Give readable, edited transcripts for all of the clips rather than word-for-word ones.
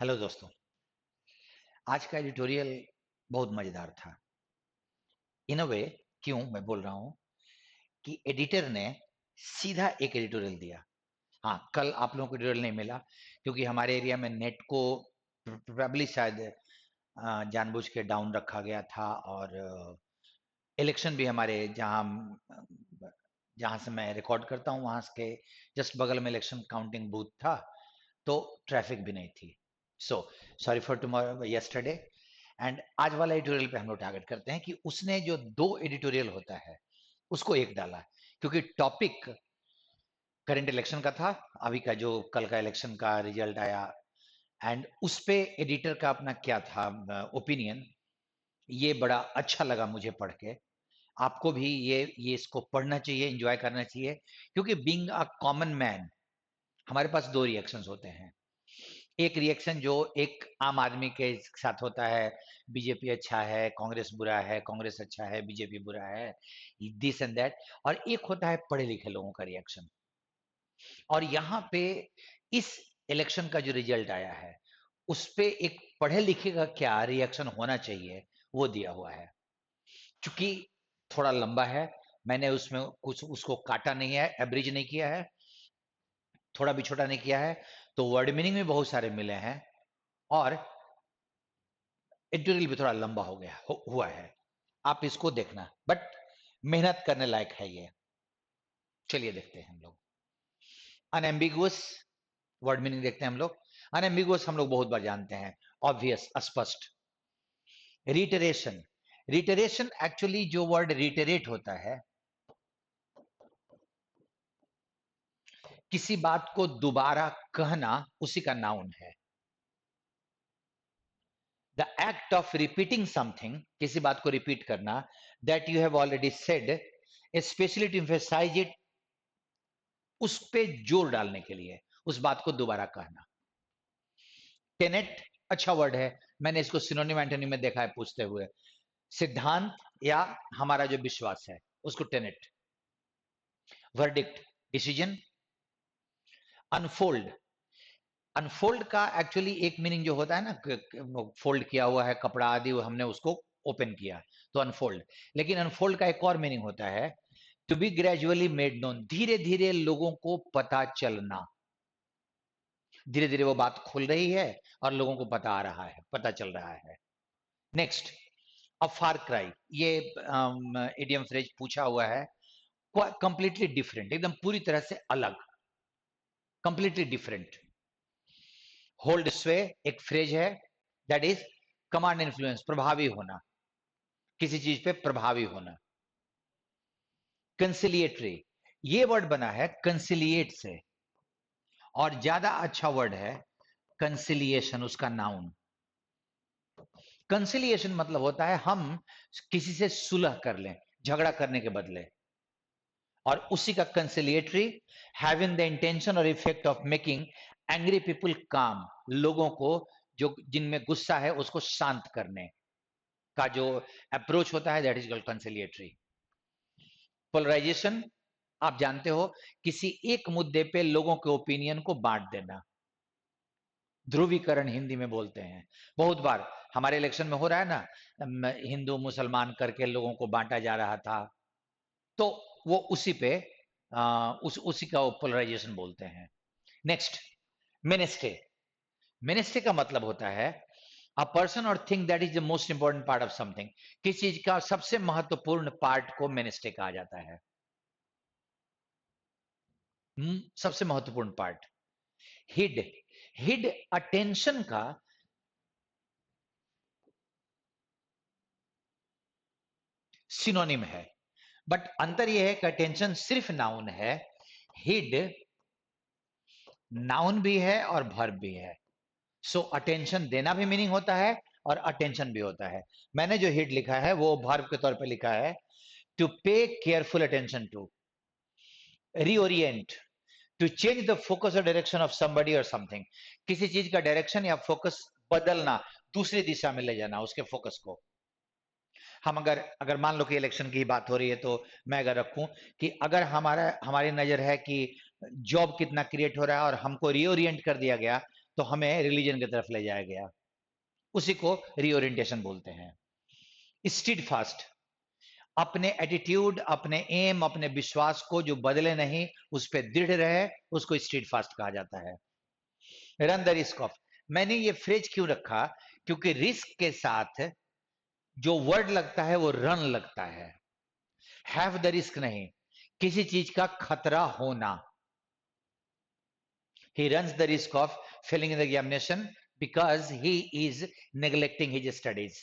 Hello दोस्तों। आज का एडिटोरियल बहुत मजेदार था। इन अ वे, क्यों मैं बोल रहा हूं कि एडिटर ने सीधा एक एडिटोरियल दिया। हाँ, कल आप लोगों को एडिटोरियल नहीं मिला क्योंकि हमारे एरिया में नेट को प्रोबेबली शायद जानबूझ के डाउन रखा गया था, और इलेक्शन भी हमारे जहां से मैं रिकॉर्ड करता हूं वहां के जस्ट बगल में इलेक्शन काउंटिंग बूथ था, तो ट्रैफिक भी नहीं थी। So sorry for tomorrow yesterday. And आज वाला एडिटोरियल पे हम लोग टारगेट करते हैं कि उसने जो दो एडिटोरियल होता है उसको एक डाला, क्योंकि टॉपिक करंट इलेक्शन का था, अभी का जो कल का इलेक्शन का रिजल्ट आया, एंड उस पे एडिटर का अपना क्या था ओपिनियन। ये बड़ा अच्छा लगा मुझे पढ़ के। आपको भी ये इसको पढ़ना चाहिए, एंजॉय करना चाहिए, क्योंकि बीइंग अ कॉमन मैन हमारे पास दो रिएक्शंस होते हैं। एक रिएक्शन जो एक आम आदमी के साथ होता है, बीजेपी अच्छा है, कांग्रेस बुरा है, कांग्रेस अच्छा है, बीजेपी बुरा है, दिस एंड दैट। और एक होता है पढ़े लिखे लोगों का रिएक्शन। और यहाँ पे इस इलेक्शन का जो रिजल्ट आया है उस पे एक पढ़े लिखे का क्या रिएक्शन होना चाहिए वो दिया हुआ है। चूंकि थोड़ा लंबा है, मैंने उसमें कुछ उसको काटा नहीं है, एब्रिज नहीं किया है, थोड़ा भी छोटा नहीं किया है, तो वर्ड मीनिंग में बहुत सारे मिले हैं, और एडिटोरियल भी थोड़ा लंबा हो गया हुआ है। आप इसको देखना, बट मेहनत करने लायक है ये। चलिए देखते हैं हम लोग। अनएम्बिगुअस वर्ड मीनिंग देखते हैं हम लोग। अनएम्बिगुअस हम लोग बहुत बार जानते हैं, ऑब्वियस, अस्पष्ट। रिटरेशन, रिटरेशन एक्चुअली जो वर्ड रिटरेट होता है, किसी बात को दोबारा कहना, उसी का नाउन है। The act of repeating something, किसी बात को रिपीट करना, that you have already said, specially to emphasize it, उस पे जोर डालने के लिए, उस बात को दोबारा कहना। टेनेट अच्छा वर्ड है, मैंने इसको सिनोनिम एंटोनिम में देखा है पूछते हुए। सिद्धांत या हमारा जो विश्वास है उसको Tenet. Verdict, decision. Unfold, unfold का एक्चुअली एक मीनिंग जो होता है ना, फोल्ड किया हुआ है कपड़ा आदि, हमने उसको ओपन किया, तो अनफोल्ड। लेकिन अनफोल्ड का एक और मीनिंग होता है to be gradually made known, धीरे धीरे लोगों को पता चलना। धीरे धीरे वो बात खुल रही है और लोगों को पता आ रहा है, पता चल रहा है। नेक्स्ट, अ फार क्राई, ये इडियम फ्रेज पूछा हुआ है। कंप्लीटली डिफरेंट, एकदम पूरी तरह से अलग, कंप्लीटली डिफरेंट। होल्ड स्वे एक फ्रेज है, दैट इज कमांड इन्फ्लुएंस, प्रभावी होना, किसी चीज पे प्रभावी होना। कंसिलिएटरी, ये वर्ड बना है कंसिलिएट से, और ज्यादा अच्छा वर्ड है कंसिलिएशन, उसका नाउन। कंसिलिएशन मतलब होता है हम किसी से सुलह कर लें, झगड़ा करने के बदले, और उसी का कंसिलिएटरी, हैविंग द इंटेंशन और effect of making angry people काम, लोगों को जो जिनमें गुस्सा है उसको शांत करने का जो अप्रोच होता है, दैट इज कॉल्ड कंसिलिएटरी। पोलराइजेशन, आप जानते हो, किसी एक मुद्दे पे लोगों के ओपिनियन को बांट देना। ध्रुवीकरण हिंदी में बोलते हैं। बहुत बार हमारे इलेक्शन में हो रहा है ना, हिंदू मुसलमान करके लोगों को बांटा जा रहा था, तो वो उसी पे उसी का पोलराइजेशन बोलते हैं। नेक्स्ट, मेनेस्टे, मेनेस्टे का मतलब होता है अ पर्सन और thing that is the most important part of something, किसी चीज का सबसे महत्वपूर्ण पार्ट को मेनेस्टे कहा जाता है। सबसे महत्वपूर्ण पार्ट। हिड, हिड अटेंशन का सिनोनिम है, बट अंतर यह है कि अटेंशन सिर्फ नाउन है, हिड नाउन भी है और वर्ब भी है। सो अटेंशन देना भी मीनिंग होता है और अटेंशन भी होता है। मैंने जो हिड लिखा है वो वर्ब के तौर पे लिखा है, to pay careful attention to, reorient, to change the focus और डायरेक्शन ऑफ समबडी और समथिंग, किसी चीज का डायरेक्शन या फोकस बदलना, दूसरी दिशा में ले जाना उसके फोकस को। हम अगर अगर मान लो कि इलेक्शन की बात हो रही है, तो मैं अगर रखूं कि अगर हमारी नजर है कि जॉब कितना क्रिएट हो रहा है और हमको रीओरिएंट कर दिया गया, तो हमें रिलीजन की तरफ ले जाया गया, उसी को रीओरिएंटेशन बोलते हैं। स्टीड फास्ट, अपने एटीट्यूड, अपने एम, अपने विश्वास को जो बदले नहीं, उस पर दृढ़ रहे, उसको स्टीड फास्ट कहा जाता है। रन द रिस्क ऑफ, मैंने ये फ्रेज क्यों रखा, क्योंकि रिस्क के साथ जो वर्ड लगता है वो रन लगता है। हैव द रिस्क नहीं, किसी चीज का खतरा होना। He runs the risk of failing in the examination because he is neglecting his studies.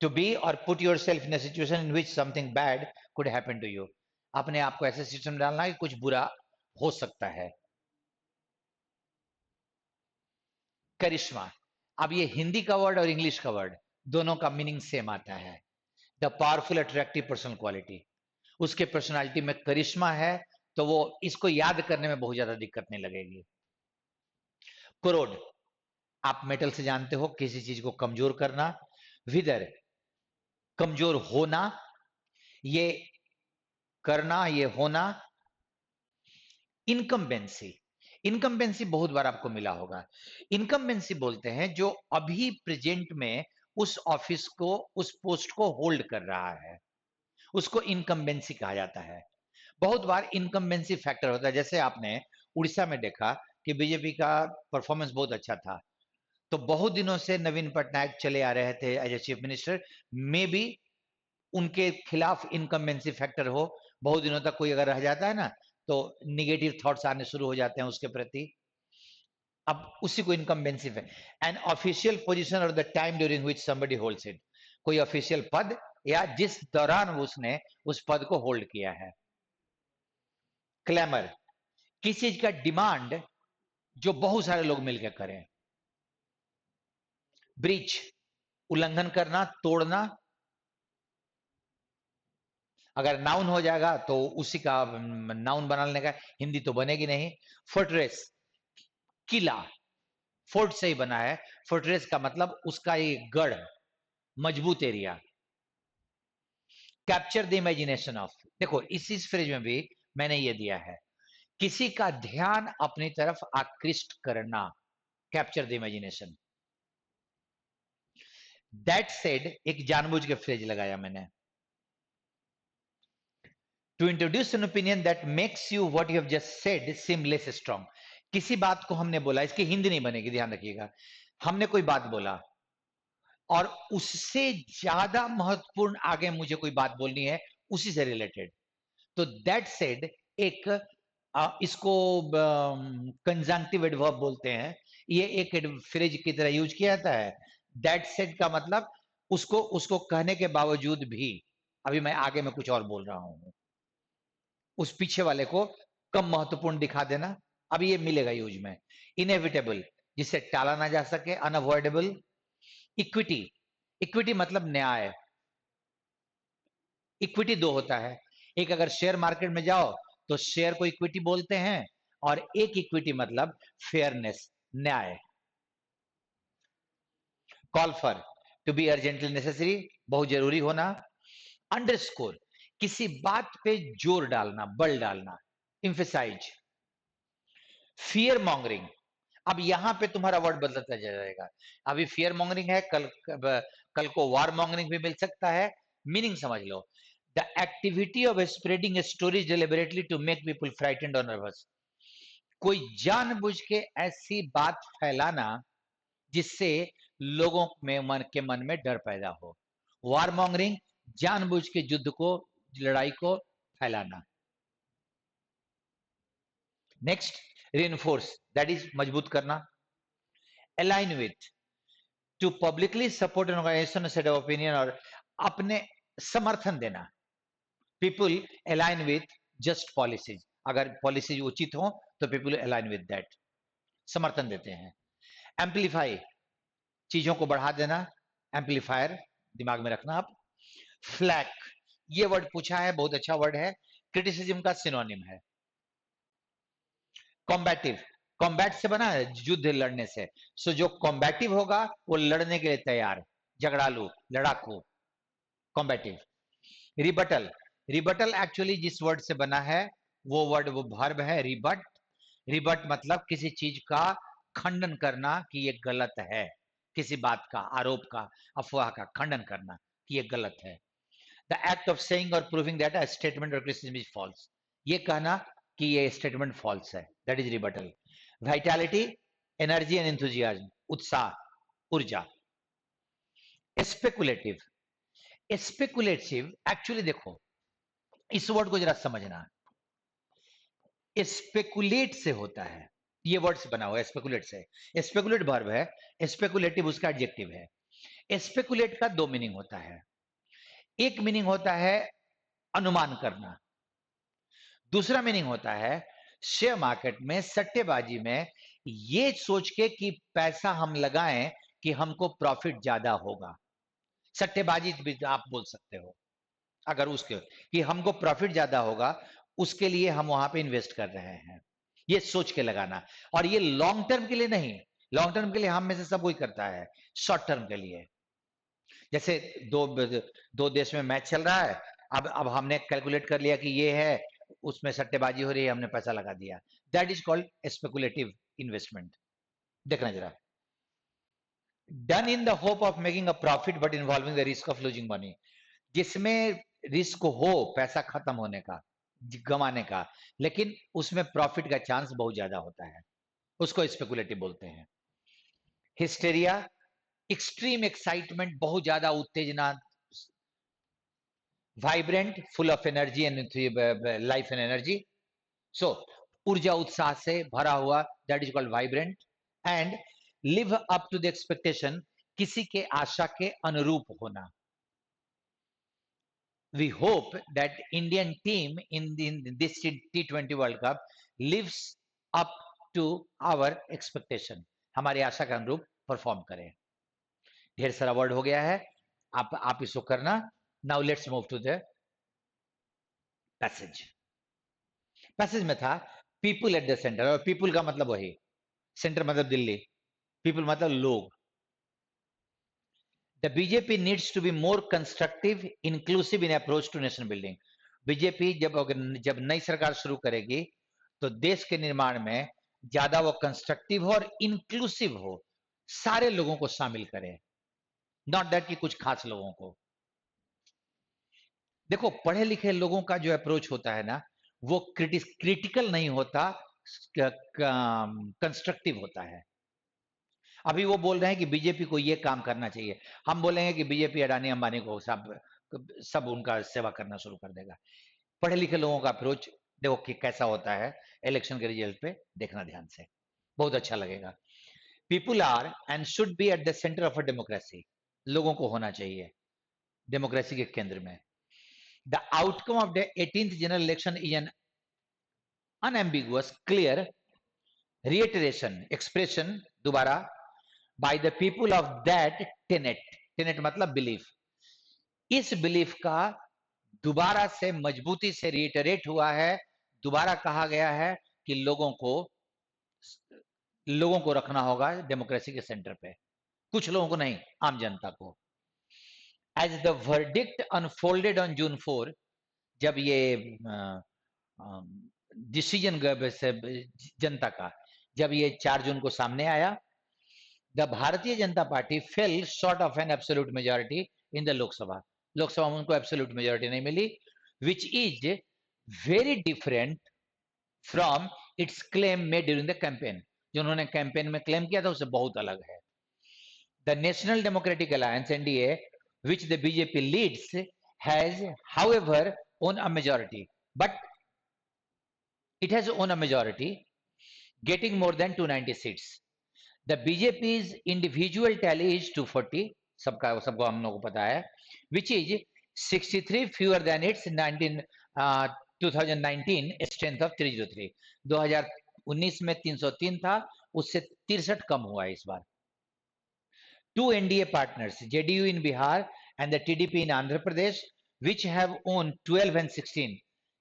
To be or put yourself in a situation in which something bad could happen to you. अपने आप को ऐसे situation में डालना कि कुछ बुरा हो सकता है। करिश्मा, अब ये हिंदी का वर्ड और इंग्लिश का वर्ड दोनों का मीनिंग सेम आता है। The powerful attractive personal quality, उसके पर्सनालिटी में करिश्मा है, तो वो इसको याद करने में बहुत ज्यादा दिक्कत नहीं लगेगी। क्रोड, आप मेटल से जानते हो, किसी चीज को कमजोर करना। विदर, कमजोर होना, ये करना, ये होना। इनकम्बेंसी, इनकम्बेंसी बहुत बार आपको मिला होगा। इनकम्बेंसी बोलते हैं जो अभी प्रेजेंट में उस ऑफिस को, उस पोस्ट को होल्ड कर रहा है, उसको इनकम्बेंसी कहा जाता है। बहुत बार इनकम्बेंसी फैक्टर होता है, जैसे आपने उड़ीसा में देखा कि बीजेपी का परफॉर्मेंस बहुत अच्छा था, तो बहुत दिनों से नवीन पटनायक चले आ रहे थे as a chief minister, may be उनके खिलाफ इनकम्बेंसी फैक्टर हो। बहुत दिनों तक कोई अगर रह जाता है ना, तो निगेटिव थॉट्स आने शुरू हो जाते हैं उसके प्रति, अब उसी को इनकम्बेंसी है। एन ऑफिशियल पोजीशन और the time during which somebody holds it, कोई ऑफिशियल पद या जिस दौरान उसने उस पद को होल्ड किया है। क्लेमर, किसी चीज का डिमांड जो बहुत सारे लोग मिलकर करें। ब्रीच, उल्लंघन करना, तोड़ना। अगर नाउन हो जाएगा तो उसी का नाउन बना लेने का, हिंदी तो बनेगी नहीं। फोर्ट्रेस, किला, फोर्ट से ही बना है, फोर्ट्रेस का मतलब उसका एक गढ़, मजबूत area. Capture the imagination of, देखो इस फ्रेज में भी मैंने ये दिया है, किसी का ध्यान अपनी तरफ आकृष्ट करना, capture the imagination. That said, एक जानबूझ के फ्रेज लगाया मैंने, to introduce an opinion that makes you what you have just said seem less strong. किसी बात को हमने बोला, इसकी हिंदी नहीं बनेगी, ध्यान रखिएगा, हमने कोई बात बोला और उससे ज्यादा महत्वपूर्ण आगे मुझे कोई बात बोलनी है उसी से रिलेटेड, तो दैट सेड एक इसको कंजंक्टिव एडवर्ब बोलते हैं, ये एक फ्रेज की तरह यूज किया जाता है। दैट सेड का मतलब उसको उसको कहने के बावजूद भी, अभी मैं आगे में कुछ और बोल रहा हूं, उस पीछे वाले को कम महत्वपूर्ण दिखा देना, अब ये मिलेगा यूज में। इनएविटेबल, जिसे टाला ना जा सके, अनअवॉइडेबल। इक्विटी, इक्विटी मतलब न्याय। इक्विटी दो होता है, एक अगर शेयर मार्केट में जाओ तो शेयर को इक्विटी बोलते हैं, और एक इक्विटी मतलब फेयरनेस, न्याय। Call for, to be urgently necessary, बहुत जरूरी होना। अंडरस्कोर, किसी बात पे जोर डालना, बल डालना, इम्फेसाइज। फियर मॉन्गरिंग, अब यहां पे तुम्हारा वर्ड बदलता जाएगा, अभी फियर मॉन्गरिंग है, कल को वार मॉन्गरिंग भी मिल सकता है, मीनिंग समझ लो। The activity of spreading stories deliberately to make people frightened और नर्वस, कोई जानबूझ के ऐसी बात फैलाना जिससे लोगों में मन में डर पैदा हो। वार मॉन्गरिंग, जानबूझ के युद्ध को, लड़ाई को फैलाना। नेक्स्ट, reinforce, दैट इज मजबूत करना। align with, to publicly support an organisation set of opinion, और अपने समर्थन देना। People align with just policies, अगर पॉलिसीज उचित हो तो पीपल अलाइन विथ दैट, समर्थन देते हैं। एम्पलीफाई, चीजों को बढ़ा देना, एम्पलीफायर दिमाग में रखना आप। फ्लैक, ये वर्ड पूछा है, बहुत अच्छा वर्ड है, क्रिटिसिज्म का सिनोनिम है। कॉम्बैटिव, कॉम्बैट से बना है, युद्ध लड़ने से, सो जो कॉम्बैटिव होगा वो लड़ने के लिए तैयार, झगड़ालू, लड़ाकू, कॉम्बैटिव। रिबटल, रिबटल एक्चुअली जिस वर्ड से बना है वो वर्ड, वो वर्ब है रिबट, रिबट मतलब किसी चीज का खंडन करना कि ये गलत है, किसी बात का, आरोप का, अफवाह का खंडन करना कि ये गलत है। द एक्ट ऑफ सेइंग और प्रूविंग दैट अ स्टेटमेंट और क्रिटिसिज्म इज फॉल्स, ये कहना कि ये स्टेटमेंट फॉल्स है, that is rebuttal. Vitality, energy and enthusiasm, उत्साह, ऊर्जा। स्पेकुलेटिव, स्पेकुलेटिव एक्चुअली देखो, इस वर्ड को जरा समझना, स्पेकुलेट से होता है, ये वर्ड्स बना हुआ है स्पेकुलेट से, स्पेकुलेट वर्ब है, स्पेकुलेटिव उसका एडजेक्टिव है। स्पेकुलेट का दो मीनिंग होता है, एक मीनिंग होता है अनुमान करना, दूसरा मीनिंग होता है शेयर मार्केट में सट्टेबाजी में ये सोच के कि पैसा हम लगाएं कि हमको प्रॉफिट ज्यादा होगा। सट्टेबाजी भी आप बोल सकते हो अगर उसके, कि हमको प्रॉफिट ज्यादा होगा, उसके लिए हम वहां पे इन्वेस्ट कर रहे हैं, ये सोच के लगाना। और ये लॉन्ग टर्म के लिए नहीं, लॉन्ग टर्म के लिए हम में से सब कोई करता है, शॉर्ट टर्म के लिए। जैसे दो दो देश में मैच चल रहा है, अब हमने कैलकुलेट कर लिया कि ये है, उसमें सट्टेबाजी हो रही है, हमने पैसा लगा दिया, that is called speculative investment. देखना जरा, done in the hope of making a profit but involving the risk of losing money, जिसमें रिस्क हो पैसा खत्म होने का, गंवाने का, लेकिन उसमें प्रॉफिट का चांस बहुत ज्यादा होता है, उसको स्पेकुलेटिव बोलते हैं। हिस्टेरिया, एक्सट्रीम एक्साइटमेंट, बहुत ज्यादा उत्तेजना, vibrant, full of energy and life and energy, so ऊर्जा उत्साह से भरा हुआ, that is called vibrant. And live up to the expectation, किसी के आशा के अनुरूप होना। We hope that Indian team in this T20 World Cup lives up to our expectation, हमारी आशा के अनुरूप परफॉर्म करें। ढेर सारा वर्ड हो गया है, आप इसको करना। Now let's move to the passage. Passage में था पीपुल एट द सेंटर, और पीपुल का मतलब वही, सेंटर मतलब दिल्ली, पीपुल मतलब लोग। The BJP needs to be more constructive inclusive in approach to nation building. BJP जब नई सरकार शुरू करेगी तो देश के निर्माण में ज्यादा वो कंस्ट्रक्टिव हो और इंक्लूसिव हो, सारे लोगों को शामिल करे, नॉट दैट कि कुछ खास लोगों को। देखो पढ़े लिखे लोगों का जो अप्रोच होता है ना, वो क्रिटिकल नहीं होता, कंस्ट्रक्टिव होता है। अभी वो बोल रहे हैं कि बीजेपी को ये काम करना चाहिए, हम बोलेंगे कि बीजेपी अडानी अंबानी को सब उनका सेवा करना शुरू कर देगा। पढ़े लिखे लोगों का अप्रोच देखो कि कैसा होता है, इलेक्शन के रिजल्ट पे देखना ध्यान से, बहुत अच्छा लगेगा। People are and should be at the centre of a democracy, लोगों को होना चाहिए डेमोक्रेसी के केंद्र में। The outcome of the 18th general election is an unambiguous clear reiteration, expression दोबारा, by the people of that tenet, tenet मतलब belief, इस बिलीफ का दोबारा से मजबूती से रिएटरेट हुआ है, दोबारा कहा गया है कि लोगों को रखना होगा डेमोक्रेसी के सेंटर पे, कुछ लोगों को नहीं, आम जनता को। As the verdict unfolded on June 4, जब ये डिसीजन जनता का, जब ये 4 जून को सामने आया, the Bharatiya Janata Party fell short of an absolute majority in the Lok Sabha, Lok Sabha में उनको एब्सोल्यूट मेजॉरिटी नहीं मिली, which is very different from its claim made during the campaign, जो उन्होंने कैंपेन में क्लेम किया था उससे बहुत अलग है। The national democratic alliance NDA which the BJP leads has however won a majority, but it has won a majority getting more than 290 seats. The BJP's individual tally is 240, सबको हम लोगों को पता है, which is 63 fewer than its 2019 strength of 303, 2019 में 303 था, उससे 63 कम हुआ इस बार। Two NDA partners, JDU in Bihar and the TDP in Andhra Pradesh, which have won 12 and 16.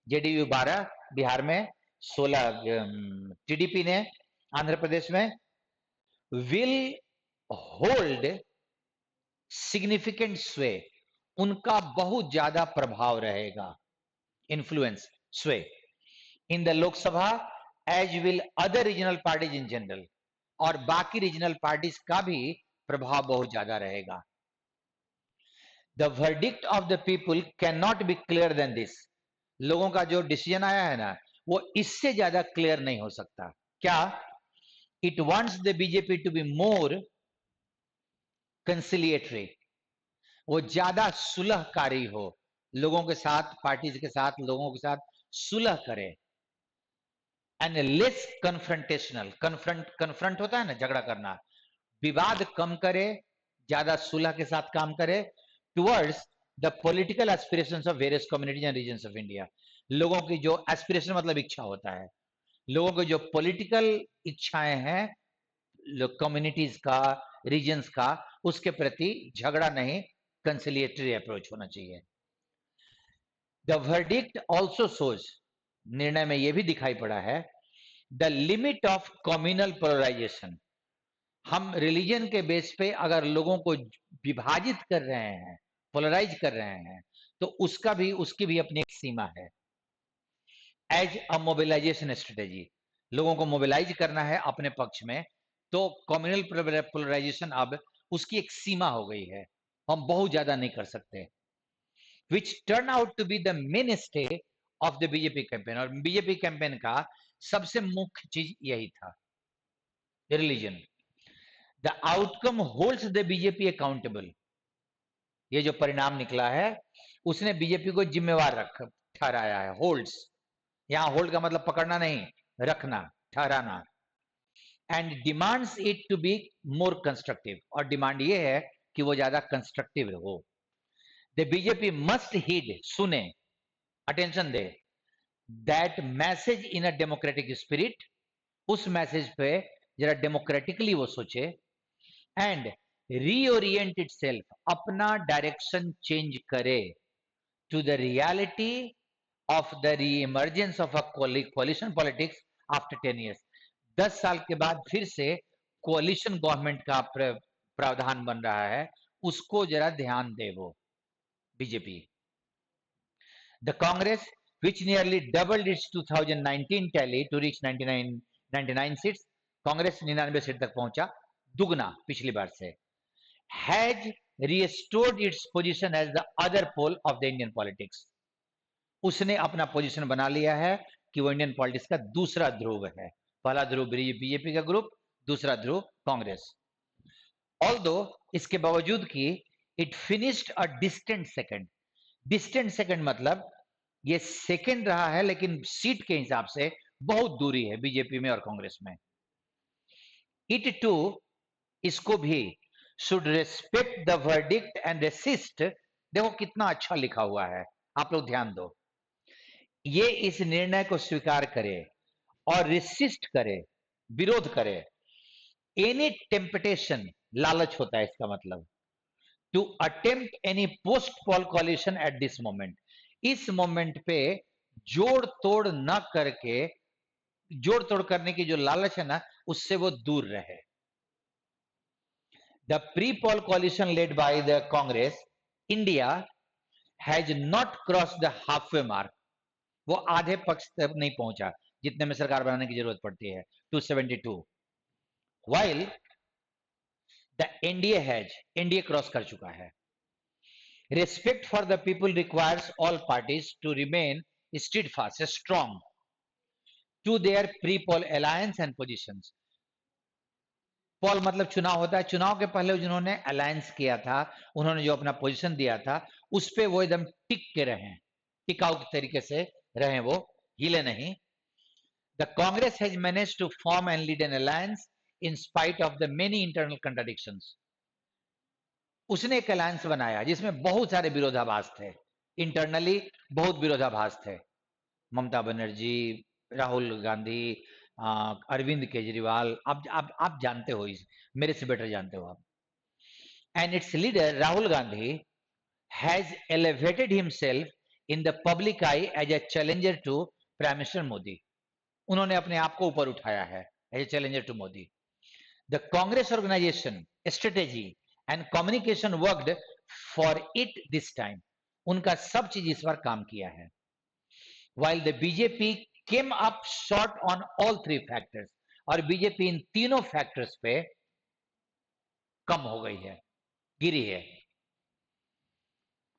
JDU 12 Bihar में, 16 TDP ने आंध्र प्रदेश में, will hold significant sway, उनका बहुत ज्यादा प्रभाव रहेगा, influence, sway in the Lok Sabha as well other regional parties in general, और बाकी रीजनल पार्टीज का भी प्रभाव बहुत ज्यादा रहेगा। The verdict of the people can not be clear then this. लोगों का जो डिसीजन आया है ना, वो इससे ज्यादा क्लियर नहीं हो सकता। क्या? It wants the BJP to be more conciliatory, वो ज्यादा सुलहकारी हो, लोगों के साथ, पार्टीज के साथ, लोगों के साथ सुलह करे। एंड लेस कन्फ्रंटेशनल, कन्फ्रंट होता है ना, झगड़ा करना, विवाद कम करे, ज्यादा सुलह के साथ काम करे towards the political aspirations of various communities and regions of India. लोगों की जो एस्पिरेशन मतलब इच्छा होता है, लोगों की जो पॉलिटिकल इच्छाएं हैं कम्युनिटीज का, रीजन्स का, उसके प्रति झगड़ा नहीं, कंसिलिएटरी अप्रोच होना चाहिए। द वर्डिक्ट ऑल्सो शोज, निर्णय में यह भी दिखाई पड़ा है, the limit of communal polarisation. हम रिलीजन के बेस पे अगर लोगों को विभाजित कर रहे हैं, पोलराइज कर रहे हैं, तो उसकी भी अपनी एक सीमा है। एज अ मोबिलाइजेशन स्ट्रेटेजी, लोगों को मोबिलाइज करना है अपने पक्ष में, तो कम्युनल पोलराइजेशन अब उसकी एक सीमा हो गई है, हम बहुत ज्यादा नहीं कर सकते। Which turn out to be the mainstay of the BJP campaign, और बीजेपी कैंपेन का सबसे मुख्य चीज यही था, religion. The outcome holds the BJP accountable, ये जो परिणाम निकला है उसने बीजेपी को जिम्मेवार ठहराया है। होल्ड्स, यहां होल्ड का मतलब पकड़ना नहीं, रखना, ठहराना। And demands it to be more constructive, और डिमांड ये है कि वो ज्यादा कंस्ट्रक्टिव हो। द बीजेपी मस्ट हीड, सुने, अटेंशन दे, that message in a democratic spirit, उस मैसेज पे जरा डेमोक्रेटिकली वो सोचे। एंड रीओरिएंट इटसेल्फ, अपना डायरेक्शन चेंज करे to the reality of the reemergence of a coalition politics after 10 years। 10 साल के बाद फिर से कोalition गवर्नमेंट का प्रावधान बन रहा है, उसको जरा ध्यान दे वो BJP. The Congress which nearly doubled its 2019 tally to reach 99 seats, Congress 99 seat तक पहुंचा, दुगना पिछली बार से। Has restored its position as the other pole of the Indian politics, उसने अपना पोजीशन बना लिया है कि वो इंडियन पॉलिटिक्स का दूसरा ध्रुव है। पहला ध्रुव बीजेपी का ग्रुप, दूसरा ध्रुव कांग्रेस। ऑल्दो, इसके बावजूद कि it finished a distant second, distant second मतलब ये सेकंड रहा है लेकिन सीट के हिसाब से बहुत दूरी है बीजेपी में और कांग्रेस में। इट टू, इसको भी, should respect the verdict and resist, देखो कितना अच्छा लिखा हुआ है, आप लोग ध्यान दो, ये इस निर्णय को स्वीकार करे और रेसिस्ट करे, विरोध करे, एनी टेम्पटेशन, लालच होता है इसका मतलब, to attempt any post poll coalition at this moment, इस मोमेंट पे जोड़ तोड़ न करके, जोड़ तोड़ करने की जो लालच है ना, उससे वो दूर रहे। The pre poll coalition led by the Congress India has not cross the halfway mark, वो आधे पक्ष तक नहीं पहुंचा जितने में सरकार बनाने की जरूरत पड़ती है, 272, while the NDA has, NDA cross कर चुका है। Respect for the people requires all parties to remain steadfast, strong to their pre-poll alliance and positions। पोल मतलब चुनाव होता है, चुनाव के पहले जिन्होंने अलायंस किया था, उन्होंने जो अपना पोजीशन दिया था, उस पे वो एकदम टिक के रहे, टिकाऊ तरीके से रहे, वो हिले नहीं। The Congress has managed to form and lead an alliance in spite of the many internal contradictions, उसने एक अलायंस बनाया जिसमें बहुत सारे विरोधाभास थे, इंटरनली बहुत विरोधाभास थे, ममता बनर्जी, राहुल गांधी, अरविंद केजरीवाल, आप जानते हो, इस मेरे से बेटर जानते हो आप। And its leader Rahul Gandhi has elevated himself in the public eye as a challenger to prime minister Modi, उन्होंने अपने आप को ऊपर उठाया है as a challenger to Modi. The Congress organisation, strategy and communication worked for it this time, उनका सब चीज इस बार काम किया है। while the BJP came up short on all three factors, और बीजेपी इन तीनों फैक्टर्स पे कम हो गई है, गिरी है।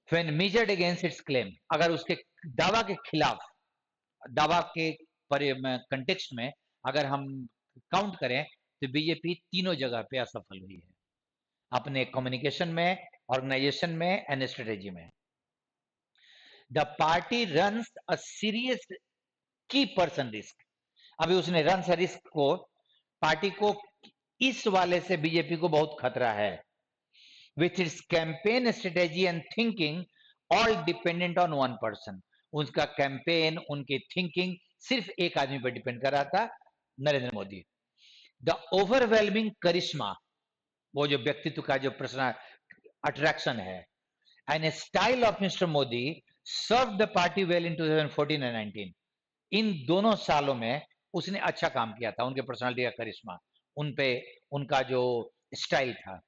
When measured against its claim, अगर उसके दावा के खिलाफ, दावा के कंटेक्स्ट में अगर हम काउंट करें, तो बीजेपी तीनों जगह पे असफल हुई है, अपने कम्युनिकेशन में, ऑर्गेनाइजेशन में एंड स्ट्रेटेजी में। The party runs a serious की पर्सन रिस्क, अभी उसने रन रिस्क को, पार्टी को इस वाले से बीजेपी को बहुत खतरा है। With its campaign strategy and thinking all dependent on one person, उसका कैंपेन, उनकी थिंकिंग सिर्फ एक आदमी पर डिपेंड कर रहा था, Narendra Modi. The overwhelming charisma, वो जो व्यक्तित्व का जो प्रश्न अट्रैक्शन है, and style of mister Modi serve the party well in 2014 and 19, in दोनों सालों में उसने अच्छा काम किया था, उनके पर्सनालिटी का करिश्मा, उन पे उनका जो स्टाइल था।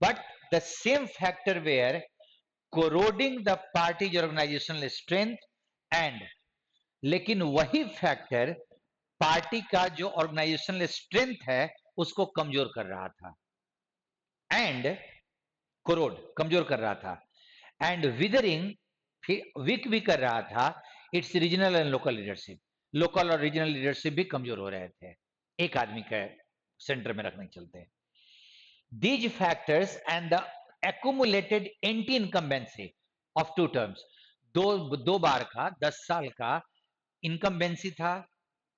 But the same factor were corroding the party's organizational strength and, लेकिन वही फैक्टर पार्टी का जो ऑर्गेनाइजेशनल स्ट्रेंथ है उसको कमजोर कर रहा था, एंड कोरोड, कमजोर कर रहा था, एंड विदरिंग, वीक भी कर रहा था it's regional and local leadership, local और रीजनल लीडरशिप भी कमजोर हो रहे थे, एक आदमी के सेंटर में रखने के चलते। These factors and the accumulated anti-incumbency of 2 terms, दो बार का 10 साल का इनकम्बेंसी था,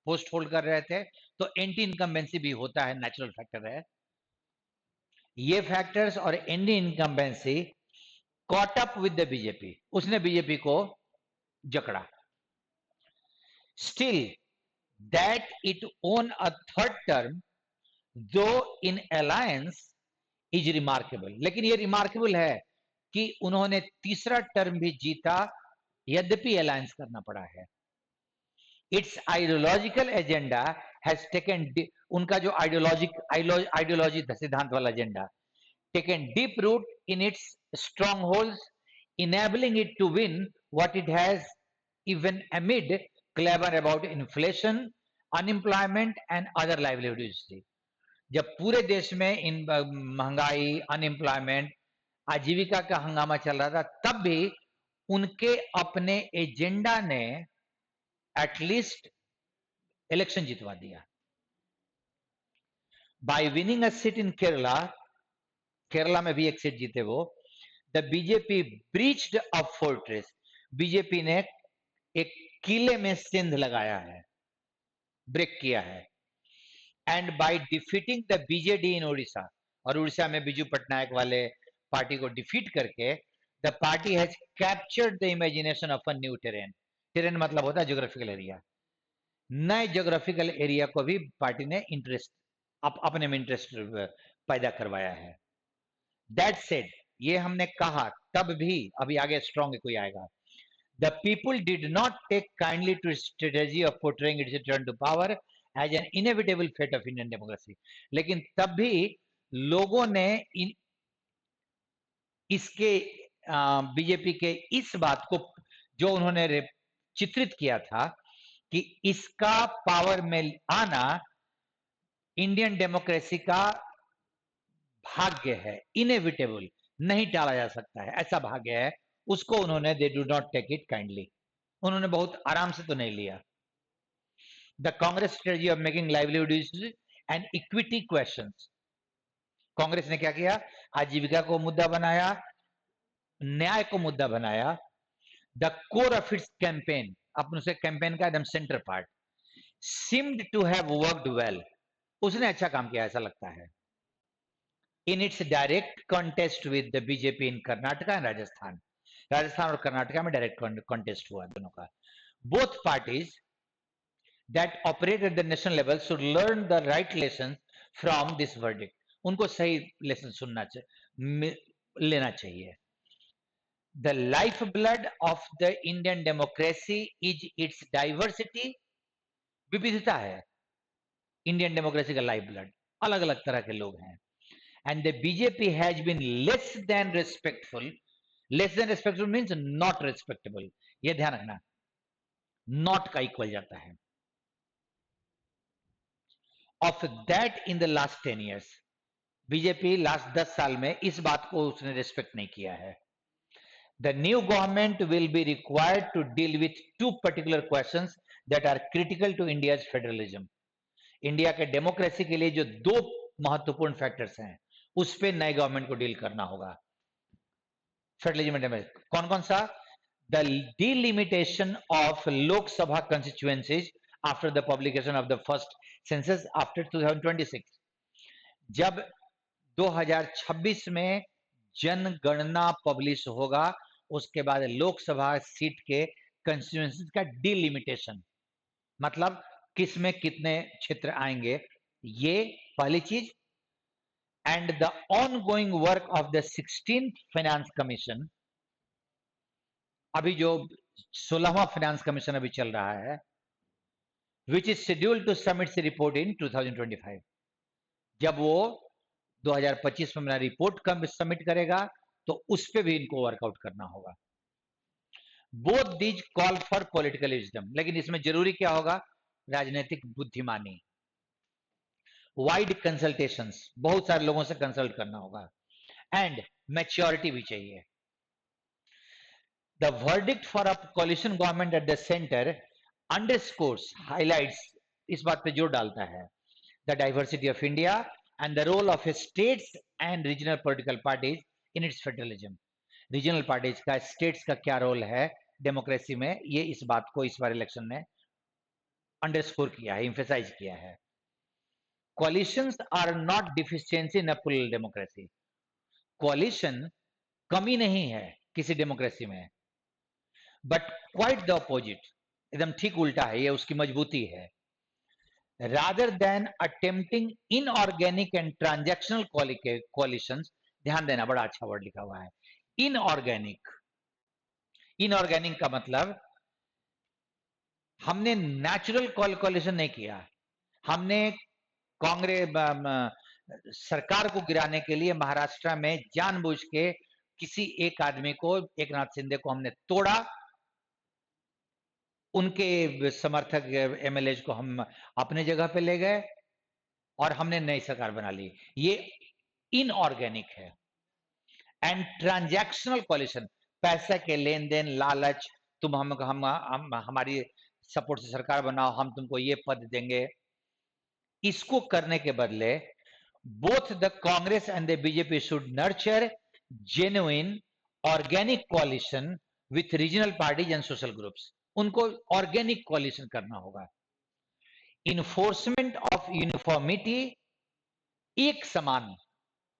पोस्ट होल्ड कर रहे थे, तो एंटी इनकम्बेंसी भी होता है, नेचुरल फैक्टर है। ये फैक्टर्स और anti incumbency caught up with the BJP, उसने बीजेपी को जकड़ा। Still that it own a third term दो इन अलायंस इज रिमार्केबल, लेकिन ये रिमार्केबल है कि उन्होंने तीसरा टर्म भी जीता, यद्यपि अलायंस करना पड़ा है। Its ideological agenda has taken, उनका जो आइडियोलॉजी सिद्धांत वाला agenda, taken deep root in its strongholds, enabling it to win what it has, even amid clamor about inflation, unemployment and other livelihood issues। जब पूरे देश में इन महंगाई, unemployment, आजीविका का हंगामा चल रहा था, तब भी उनके अपने एजेंडा ने एटलीस्ट इलेक्शन जितवा दिया। बाय विनिंग अ सीट इन केरला, केरला में भी एक सीट जीते वो, the BJP breached a fortress, BJP ने एक किले में सिंध लगाया है, ब्रेक किया है। And by defeating the BJD in Orissa, और उड़ीसा में बीजू पटनायक वाले पार्टी को डिफीट करके, the party has captured the imagination of a new terrain, terrain मतलब होता है ज्योग्राफिकल एरिया, नए ज्योग्राफिकल एरिया को भी पार्टी ने इंटरेस्ट, अपने में इंटरेस्ट पैदा करवाया है। दैट सेड, ये हमने कहा तब भी, अभी आगे स्ट्रॉन्ग कोई आएगा, the people did not take kindly to strategy of portraying its return to power as an inevitable fate of Indian democracy, लेकिन तब भी लोगों ने इसके बीजेपी के इस बात को, जो उन्होंने चित्रित किया था कि इसका पावर में आना इंडियन डेमोक्रेसी का भाग्य है, इनएविटेबल, नहीं टाला जा सकता है, ऐसा भाग्य है, उसको उन्होंने they do not take it kindly, उन्होंने बहुत आराम से तो नहीं लिया। The Congress strategy of making livelihood and equity questions, Congress ने क्या किया, आजीविका को मुद्दा बनाया, न्याय को मुद्दा बनाया। The core of its campaign, अपन उसे कैंपेन का एकदम centre part, seemed to have worked well, उसने अच्छा काम किया ऐसा लगता है। In its direct contest with the BJP in Karnataka and Rajasthan, Rajasthan और कर्नाटका में डायरेक्ट कॉन्टेस्ट हुआ दोनों का। Both parties that operate at the national level should learn the right lesson from this verdict, उनको सही लेसन सुनना चाहिए, लेना चाहिए। The lifeblood of the Indian democracy is its diversity, विविधता है इंडियन डेमोक्रेसी का लाइफ ब्लड, अलग अलग तरह के लोग हैं। And the BJP has been less than respectful, less than respectful means not respectable, ये ध्यान रखना, नॉट का इक्वल जाता है। Of that in the last 10 years, BJP last 10 साल में इस बात को उसने रिस्पेक्ट नहीं किया है। The new government will be required to deal with two particular questions that are critical to India's federalism. India के डेमोक्रेसी के लिए जो दो महत्वपूर्ण फैक्टर्स हैं, उस पे नए गवर्नमेंट को डील करना होगा। फेडरलिज्म में कौन कौन सा? The delimitation of Lok Sabha constituencies after the publication of the first census after 2026। जब 2026 में जनगणना पब्लिश होगा, उसके बाद लोकसभा सीट के कंस्टिट्यूएंसी का डिलिमिटेशन, मतलब किस में कितने क्षेत्र आएंगे, ये पहली चीज। And the ongoing work of the 16th finance commission, अभी जो 16वां फाइनेंस कमीशन अभी चल रहा है, which is scheduled to submit the report in 2025। जब वो 2025 में मेरा रिपोर्ट सबमिट करेगा, तो उस पर भी इनको वर्कआउट करना होगा। Both these call for political wisdom, लेकिन इसमें जरूरी क्या होगा? राजनीतिक बुद्धिमानी, वाइड कंसल्टेशंस, बहुत सारे लोगों से कंसल्ट करना होगा, एंड मैच्योरिटी भी चाहिए। The verdict for a coalition government at the centre underscores, highlights, इस बात पे जोर डालता है, the diversity of India and the role of states and regional political parties in its federalism. Regional parties का, states का क्या रोल है डेमोक्रेसी में, ये इस बात को इस बार इलेक्शन ने अंडरस्कोर किया है, एम्फेसाइज किया है। Coalitions are not deficiency in a full democracy. Coalition कमी नहीं है किसी डेमोक्रेसी में, बट क्वाइट द ऑपोजिट, एकदम ठीक उल्टा है, ये उसकी मजबूती है। Rather than attempting inorganic and transactional coalitions, ध्यान देना, बड़ा अच्छा वर्ड लिखा हुआ है, इनऑर्गेनिक। इनऑर्गेनिक का मतलब हमने नेचुरल कोalition नहीं किया, हमने कांग्रेस सरकार को गिराने के लिए महाराष्ट्र में जानबूझ के किसी एक आदमी को, एकनाथ शिंदे को हमने तोड़ा, उनके समर्थक एमएलए को हम अपने जगह पे ले गए और हमने नई सरकार बना ली। ये इनऑर्गेनिक है। एंड ट्रांजैक्शनल कोalition, पैसे के लेन देन, लालच, तुम हम हमारी सपोर्ट से सरकार बनाओ, हम तुमको ये पद देंगे, इसको करने के बदले both the Congress and the BJP should nurture genuine organic कोalition with regional parties and social groups. उनको ऑर्गेनिक कोalition करना होगा। इन्फोर्समेंट ऑफ यूनिफॉर्मिटी, एक समान,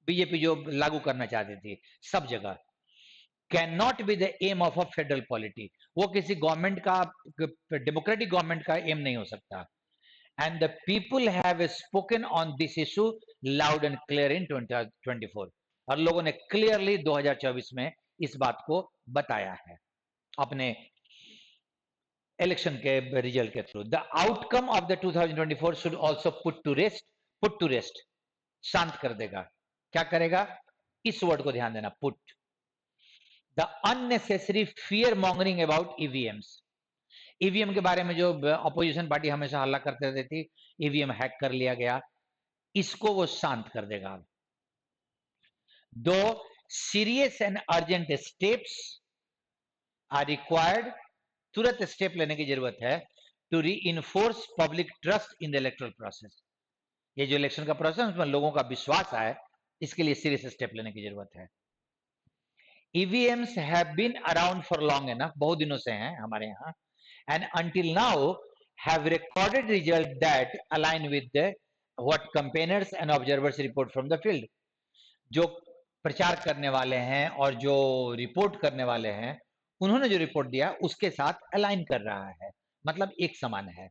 बीजेपी जो लागू करना चाहती थी सब जगह, can not be the aim of a federal polity. वो किसी गवर्नमेंट का, डेमोक्रेटिक गवर्नमेंट का एम नहीं हो सकता। And the people have spoken on this issue loud and clear in 2024, और लोगों ने क्लियरली 2024 में इस बात को बताया है अपने इलेक्शन के रिजल्ट के through. The outcome of the 2024 should also put to rest, शांत कर देगा। क्या करेगा? इस वर्ड को ध्यान देना, put the unnecessary fear mongering about EVMs. EVM के बारे में जो अपोजिशन पार्टी हमेशा हल्ला करते रहती थी, ईवीएम हैक कर लिया गया, इसको वो शांत कर देगा। दो serious and urgent steps are required, तुरंत स्टेप लेने की जरूरत है, to reinforce public trust in the electoral process. ये जो इलेक्शन का प्रोसेस, उसमें लोगों का विश्वास आए, इसके लिए सीरियस स्टेप लेने की जरूरत है। EVMs have been around for long enough, बहुत दिनों से हैं हमारे यहाँ, and until now have recorded results that align with the what campaigners and observers report from the field। जो प्रचार करने वाले हैं और जो रिपोर्ट करने वाले हैं, उन्होंने जो रिपोर्ट दिया उसके साथ अलाइन कर रहा है, मतलब एक समान है।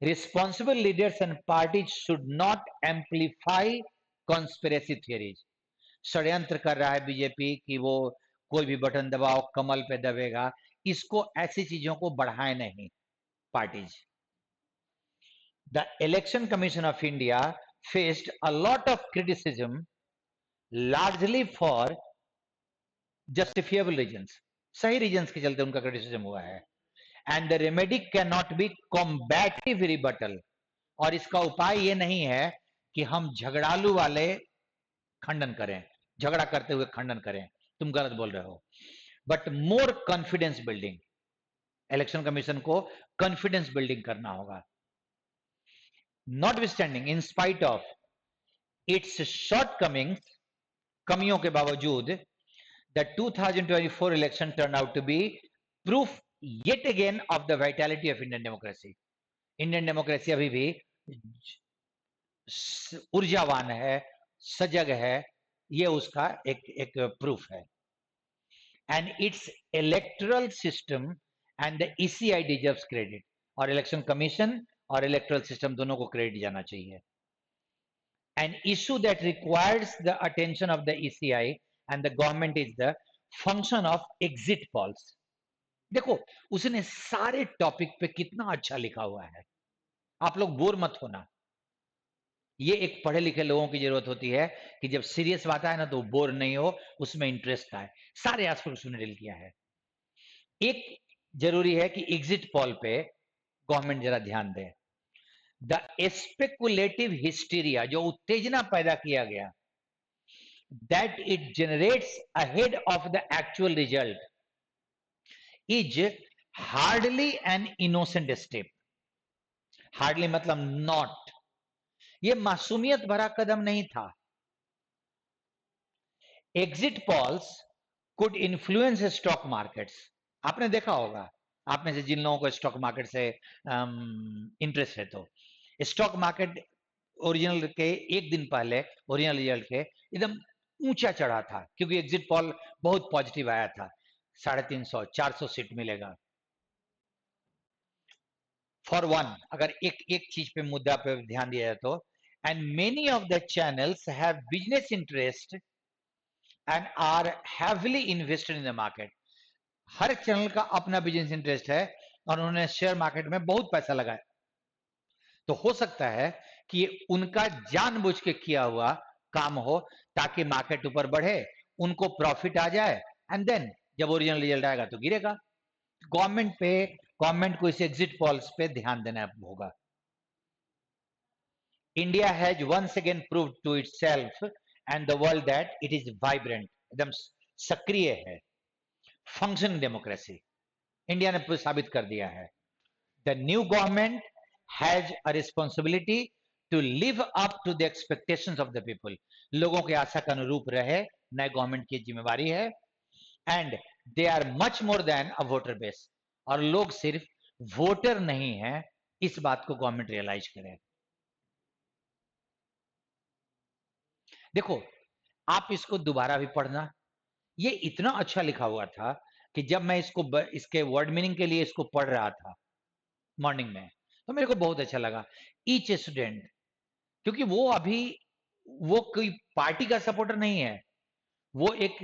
Responsible leaders and parties should not amplify conspiracy theories. षड्यंत्र कर रहा है बीजेपी कि वो कोई भी बटन दबाओ कमल पे दबेगा, इसको, ऐसी चीजों को बढ़ाए नहीं parties. The election commission of India faced a lot of criticism largely for justifiable reasons, सही रीजंस के चलते उनका क्रिटिसिज्म हुआ है। And the remedy can not B combative rebuttal, और इसका उपाय ये नहीं है कि हम झगड़ालू वाले खंडन करें, झगड़ा करते हुए खंडन करें, तुम गलत बोल रहे हो, but more confidence building. Election commission को कॉन्फिडेंस बिल्डिंग करना होगा। Not withstanding, in spite of its shortcomings, कमियों के बावजूद, the 2024 election turned out to be proof yet again of the vitality of Indian democracy. Indian democracy अभी भी ऊर्जावान है, सजग है, ये उसका एक प्रूफ है। And it's electoral system and the ECI deserves credit, और इलेक्शन कमीशन और इलेक्टोरल सिस्टम दोनों को क्रेडिट जाना चाहिए। An issue that requires the attention of the ECI and the government is the function of exit polls. देखो उसने सारे topic पे कितना अच्छा लिखा हुआ है, आप लोग बोर मत होना। ये एक पढ़े लिखे लोगों की जरूरत होती है कि जब सीरियस बात आए ना तो बोर नहीं हो, उसमें इंटरेस्ट आए। सारे एस्पेक्ट उसने डील किया है। एक जरूरी है कि एग्जिट पोल पे गवर्नमेंट जरा ध्यान दे। द स्पेकुलेटिव हिस्टीरिया, जो उत्तेजना पैदा किया गया, that it generates ahead of the actual result is hardly an innocent step. Hardly मतलब not, ये मासूमियत भरा कदम नहीं था। Exit polls could influence stock markets. आपने देखा होगा, आप में से जिन लोगों को स्टॉक मार्केट से इंटरेस्ट है, तो स्टॉक मार्केट ओरिजिनल के एक दिन पहले ओरिजिनल रिजल्ट के एकदम ऊंचा चढ़ा था, क्योंकि एग्जिट पॉल बहुत पॉजिटिव आया था, 350 400 सीट मिलेगा। फॉर वन, अगर एक चीज पे मुद्दा पे ध्यान दिया जाए तो, and many of the channels have business interest and are heavily invested in the market. हर चैनल का अपना बिजनेस इंटरेस्ट है और उन्होंने शेयर मार्केट में बहुत पैसा लगाया, तो हो सकता है कि उनका जानबूझ के किया हुआ काम हो ताकि मार्केट ऊपर बढ़े, उनको प्रॉफिट आ जाए, एंड देन जब ओरिजिनल रिजल्ट आएगा तो गिरेगा। गवर्नमेंट को इस एग्जिट पॉल्स पे ध्यान देना होगा। India has once again proved to itself and the world that it is vibrant, एकदम सक्रिय है, फंक्शनिंग डेमोक्रेसी इंडिया ने साबित कर दिया है। The new government has a responsibility to live up to the expectations of the people. लोगों के आशा के अनुरूप रहे, नए गवर्नमेंट की जिम्मेवारी है। And they are much more than a voter base, और लोग सिर्फ वोटर नहीं है, इस बात को गवर्नमेंट रियलाइज करे। देखो आप इसको दोबारा भी पढ़ना, ये इतना अच्छा लिखा हुआ था कि जब मैं इसके वर्ड मीनिंग के लिए इसको पढ़ रहा था मॉर्निंग में, तो मेरे को बहुत अच्छा लगा। ईच स्टूडेंट, क्योंकि वो कोई पार्टी का सपोर्टर नहीं है, वो एक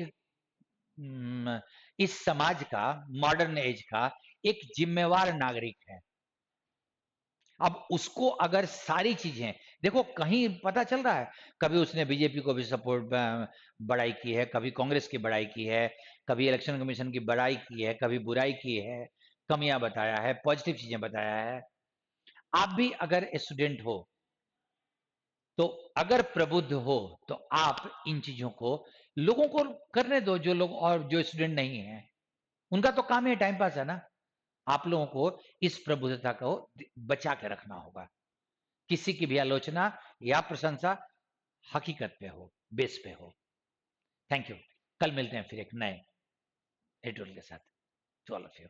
इस समाज का, मॉडर्न एज का एक जिम्मेवार नागरिक है। अब उसको अगर सारी चीजें देखो, कहीं पता चल रहा है, कभी उसने बीजेपी को भी सपोर्ट बड़ाई की है, कभी कांग्रेस की बड़ाई की है, कभी इलेक्शन कमीशन की बड़ाई की है, कभी बुराई की है, कमियां बताया है, पॉजिटिव चीजें बताया है। आप भी अगर स्टूडेंट हो, तो अगर प्रबुद्ध हो, तो आप इन चीजों को लोगों को करने दो, जो लोग और जो स्टूडेंट नहीं है, उनका तो काम है टाइम पास है ना। आप लोगों को इस प्रबुद्धता को बचा के रखना होगा। किसी की भी आलोचना या प्रशंसा हकीकत पे हो, बेस पे हो। Thank you. कल मिलते हैं फिर एक नए एडिटोरियल के साथ। To all of you.